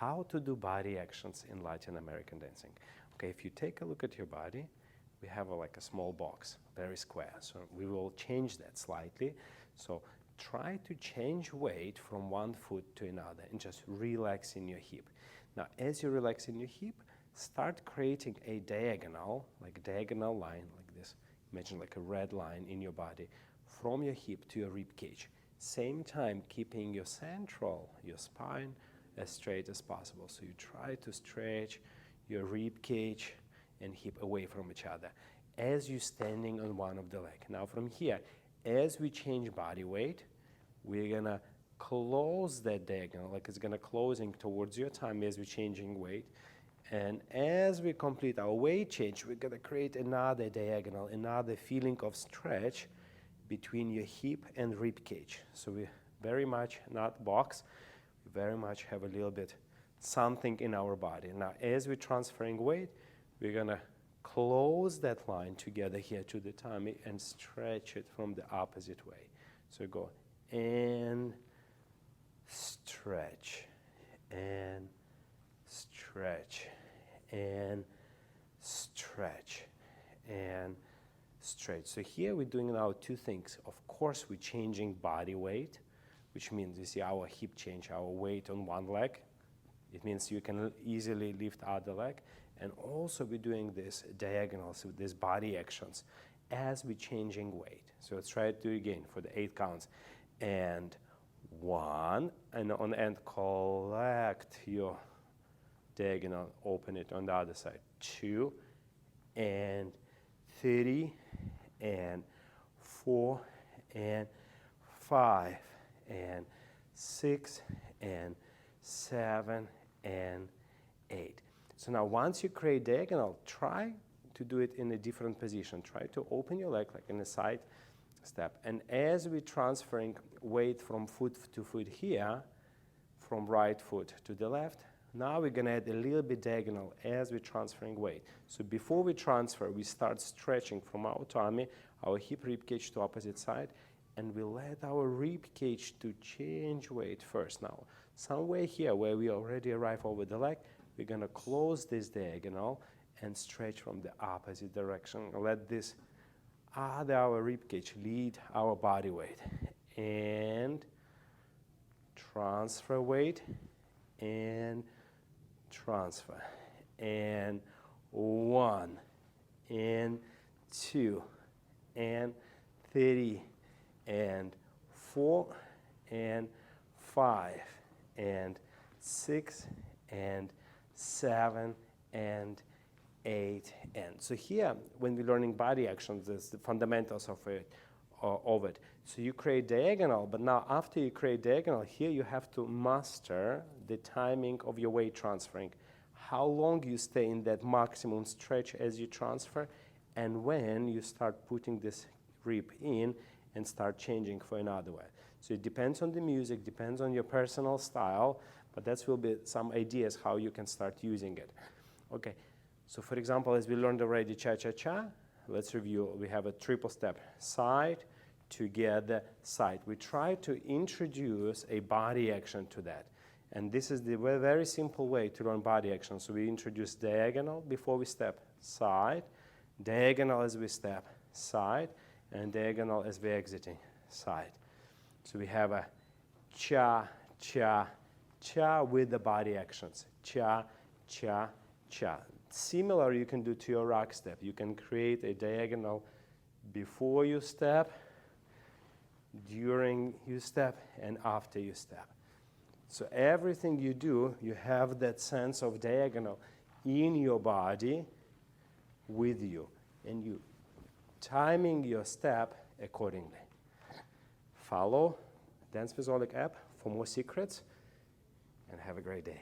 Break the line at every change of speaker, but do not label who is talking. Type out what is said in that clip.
how to do body actions in Latin American dancing. Okay, if you take a look at your body, we have like a small box, very square. So we will change that slightly. So try to change weight from one foot to another and just relax in your hip. Now, as you relax in your hip, start creating a diagonal, like a diagonal line like this. Imagine like a red line in your body from your hip to your rib cage. Same time, keeping your central, your spine, as straight as possible. So you try to stretch your rib cage and hip away from each other as you're standing on one of the legs. Now from here, as we change body weight, we're gonna close that diagonal, like it's gonna closing towards your tummy as we're changing weight. And as we complete our weight change, we're gonna create another diagonal, another feeling of stretch between your hip and rib cage. So we very much not box, we very much have a little bit something in our body. Now, as we're transferring weight, we're gonna close that line together here to the tummy and stretch it from the opposite way. So go and stretch, and stretch, and stretch, and stretch. So here we're doing now two things. Of course, we're changing body weight, which means you see our hip change, our weight on one leg. It means you can easily lift other leg. And also we're doing this diagonals with these body actions as we're changing weight. So let's try it again for the 8 counts. And 1, and on the end, collect your diagonal, open it on the other side. 2, and 3, and 4, and 5, and 6, and 7, and 8. So now once you create diagonal, try to do it in a different position. Try to open your leg like in a side step. And as we're transferring weight from foot to foot here, from right foot to the left, now we're gonna add a little bit diagonal as we're transferring weight. So before we transfer, we start stretching from our tummy, our hip rib cage to opposite side, and we let our rib cage to change weight first. Now, somewhere here where we already arrive over the leg, we're gonna close this diagonal and stretch from the opposite direction. Let this our rib cage lead our body weight. And transfer weight, and transfer. And 1, and 2, and 3, and 4, and 5, and 6, and 7, and 8, and so here, when we're learning body actions, there's the fundamentals of it. So you create diagonal, but now after you create diagonal, here you have to master the timing of your weight transferring. How long you stay in that maximum stretch as you transfer, and when you start putting this rib in and start changing for another one. So it depends on the music, depends on your personal style, but that will be some ideas how you can start using it. Okay. So for example, as we learned already cha-cha-cha, let's review. We have a triple step, side, together, side. We try to introduce a body action to that. And this is the very simple way to learn body action. So we introduce diagonal before we step, side, diagonal as we step, side, and diagonal as we're exiting, side. So we have a cha, cha, cha with the body actions, cha, cha, cha. Similar you can do to your rock step. You can create a diagonal before you step, during you step, and after you step. So everything you do, you have that sense of diagonal in your body with you, and you timing your step accordingly. Follow Dance with Oleg app for more secrets, and have a great day.